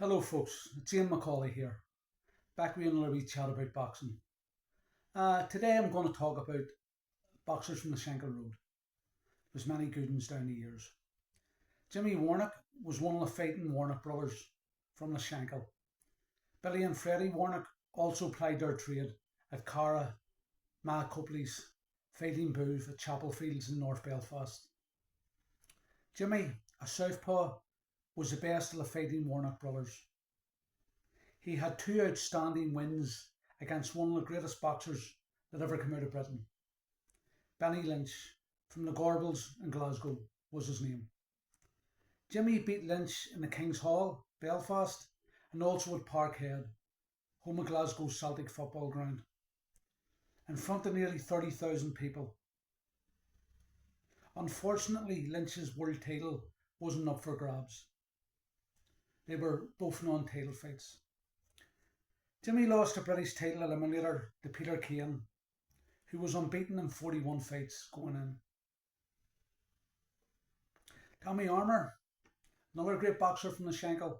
Hello folks, it's Eamon McAuley here, back with another wee chat about boxing. Today I'm going to talk about boxers from the Shankill Road. There's many good ones down the years. Jimmy Warnock was one of the fighting Warnock brothers from the Shankill. Billy and Freddie Warnock also plied their trade at Cara, Ma Copley's fighting booth at Chapel Fields in North Belfast. Jimmy, a southpaw, was the best of the fighting Warnock brothers. He had two outstanding wins against one of the greatest boxers that ever came out of Britain. Benny Lynch from the Gorbals in Glasgow was his name. Jimmy beat Lynch in the King's Hall, Belfast, and also at Parkhead, home of Glasgow's Celtic football ground, in front of nearly 30,000 people. Unfortunately, Lynch's world title wasn't up for grabs. They were both non-title fights. Jimmy lost the British title eliminator to Peter Kane, who was unbeaten in 41 fights going in. Tommy Armour, another great boxer from the Shankill.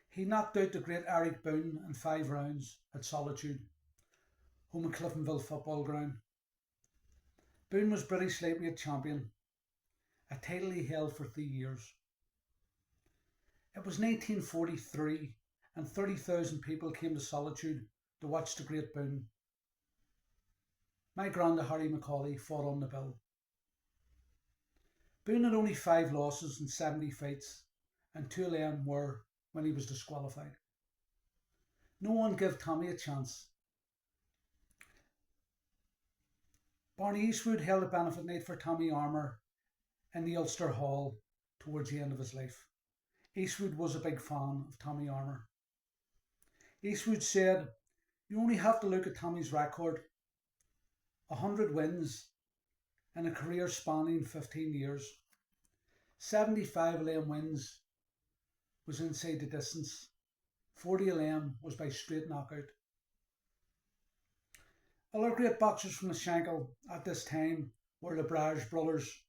He knocked out the great Eric Boone in 5 rounds at Solitude, home of Cliftonville football ground. Boone was British lightweight champion, a title he held for 3 years. It was 1943 and 30,000 people came to Solitude to watch the great Boone. My granda Harry McAuley fought on the bill. Boone had only 5 losses in 70 fights, and 2 of them were when he was disqualified. No one gave Tommy a chance. Barney Eastwood held a benefit night for Tommy Armour in the Ulster Hall towards the end of his life. Eastwood was a big fan of Tommy Armour. Eastwood said, "You only have to look at Tommy's record. 100 wins in a career spanning 15 years. 75 of them wins was inside the distance. 40 of them was by straight knockout." Other great boxers from the Shankill at this time were the Brage brothers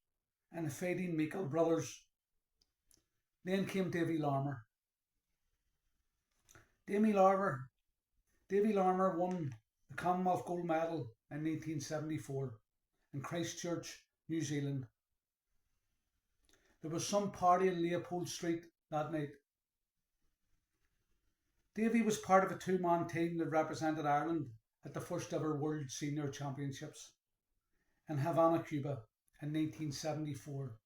and the fighting McAuley brothers. Then came Davy Larmer. Davy Larmer won the Commonwealth Gold Medal in 1974 in Christchurch, New Zealand. There was some party in Leopold Street that night. Davy was part of a 2-man team that represented Ireland at the first ever World Senior Championships in Havana, Cuba in 1974.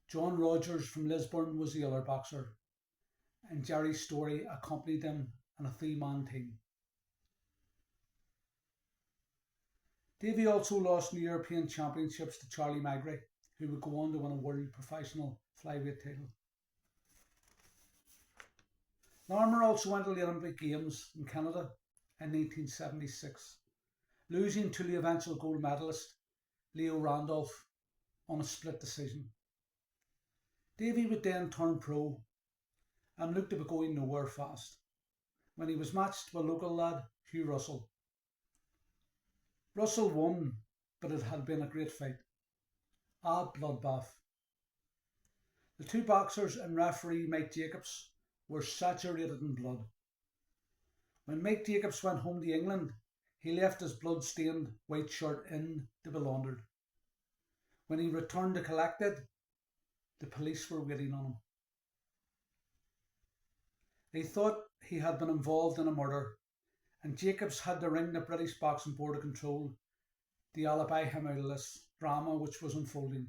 John Rogers from Lisburn was the other boxer, and Jerry Story accompanied them in a 3-man team. Davy also lost the European Championships to Charlie Magri, who would go on to win a world professional flyweight title. Larmer also went to the Olympic Games in Canada in 1976, losing to the eventual gold medalist Leo Randolph on a split decision. Davy would then turn pro and looked to be going nowhere fast when he was matched by local lad Hugh Russell. Russell won, but it had been a great fight. A bloodbath. The two boxers and referee Mike Jacobs were saturated in blood. When Mike Jacobs went home to England, he left his blood-stained white shirt in to be laundered. When he returned to collect it, the police were waiting on him. They thought he had been involved in a murder, and Jacobs had to ring the British Boxing Board of Control to alibi him out of this drama which was unfolding.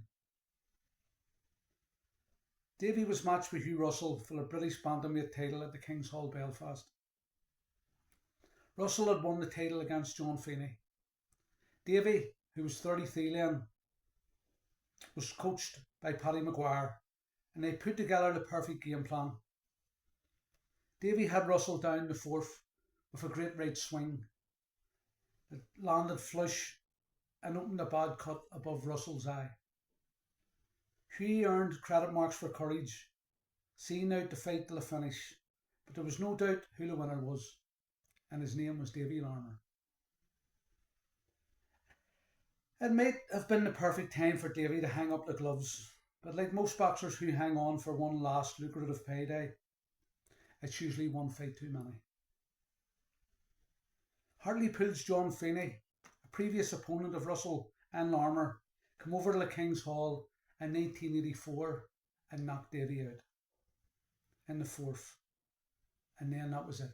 Davy was matched with Hugh Russell for the British bantamweight title at the King's Hall, Belfast. Russell had won the title against John Feeney. Davy, who was 33 then, was coached by Paddy Maguire, and they put together the perfect game plan. Davy had Russell down the 4th with a great right swing that landed flush and opened a bad cut above Russell's eye. He earned credit marks for courage, seeing out the fight till the finish, but there was no doubt who the winner was, and his name was Davy Larmer. It might have been the perfect time for Davy to hang up the gloves, but like most boxers who hang on for one last lucrative payday, it's usually one fight too many. Hartlepool's John Feeney, a previous opponent of Russell and Larmer, came over to the King's Hall in 1984 and knocked Davy out in the fourth. And then that was it.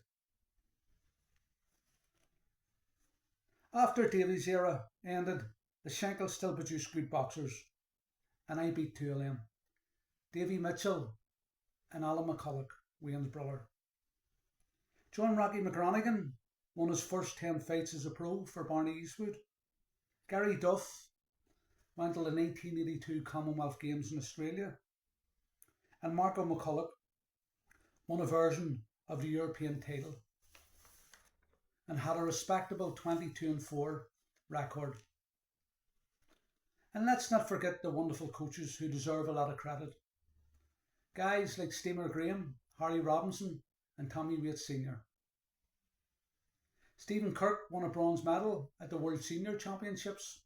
After Davy's era ended, the Shankill still produced good boxers, and I beat two of them, Davy Mitchell and Alan McCulloch, Wayne's brother. John Rocky McGranagan won his first 10 fights as a pro for Barney Eastwood. Gary Duff went to the 1982 Commonwealth Games in Australia. And Marco McCulloch won a version of the European title and had a respectable 22-4 record. And let's not forget the wonderful coaches who deserve a lot of credit. Guys like Steamer Graham, Harry Robinson and Tommy Waite Sr. Stephen Kirk won a bronze medal at the World Senior Championships.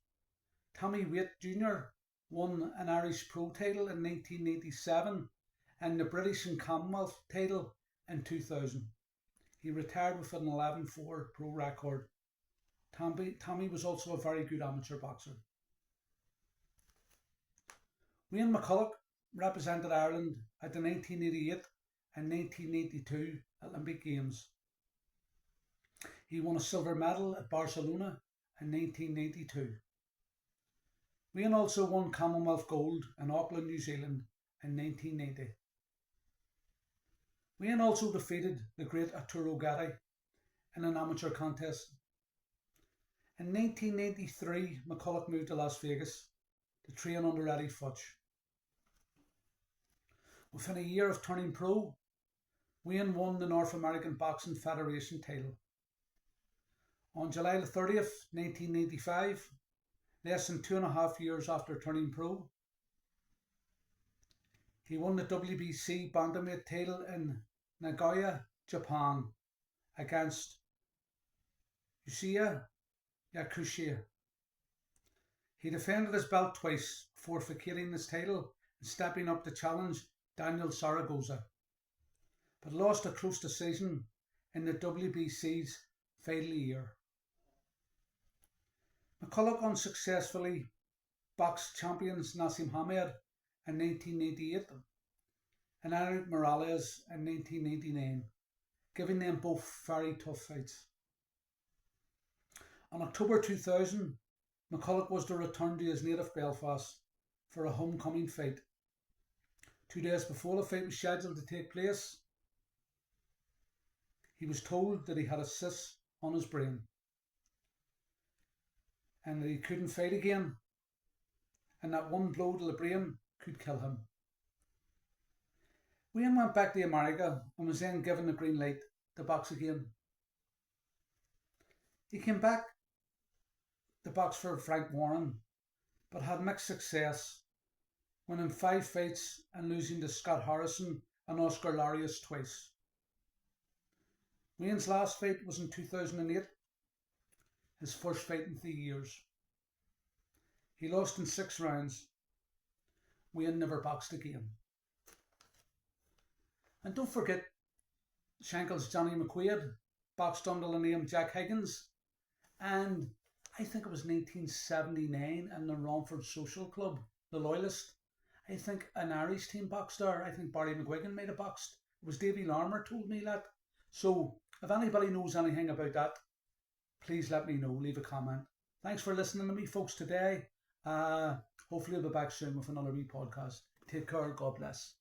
Tommy Waite Jr. won an Irish Pro title in 1987 and the British and Commonwealth title in 2000. He retired with an 11-4 pro record. Tommy was also a very good amateur boxer. Wayne McCulloch represented Ireland at the 1988 and 1982 Olympic Games. He won a silver medal at Barcelona in 1992. Wayne also won Commonwealth Gold in Auckland, New Zealand in 1990. Wayne also defeated the great Arturo Gatti in an amateur contest. In 1993, McCulloch moved to Las Vegas to train under Eddie Futch. Within a year of turning pro, Wayne won the North American Boxing Federation title. On July 30th, 1995, less than 2.5 years after turning pro, he won the WBC bantamweight title in Nagoya, Japan, against Yusuya Yakushia. He defended his belt twice before vacating his title and stepping up to challenge Daniel Zaragoza, but lost a close decision in the WBC's final year. McCulloch unsuccessfully boxed champions Nassim Hamed in 1988 and Eric Morales in 1989, giving them both very tough fights. On October 2000, McCulloch was to return to his native Belfast for a homecoming fight. 2 days before the fight was scheduled to take place, he was told that he had a cyst on his brain and that he couldn't fight again, and that one blow to the brain could kill him. Wayne went back to America and was then given the green light to box again. He came back to box for Frank Warren, but had mixed success, winning 5 fights and losing to Scott Harrison and Oscar Larios twice. Wayne's last fight was in 2008, his first fight in 3 years. He lost in 6 rounds. Wayne never boxed again. And don't forget, Shankill's Johnny McQuaid boxed under the name Jack Higgins, and I think it was 1979 in the Romford Social Club, the Loyalist. I think an Irish team boxed there. I think Barry McGuigan might have boxed. It was Davy Larmer told me that. So if anybody knows anything about that, please let me know, leave a comment. Thanks for listening to me, folks, today. Hopefully I'll be back soon with another wee podcast. Take care, God bless.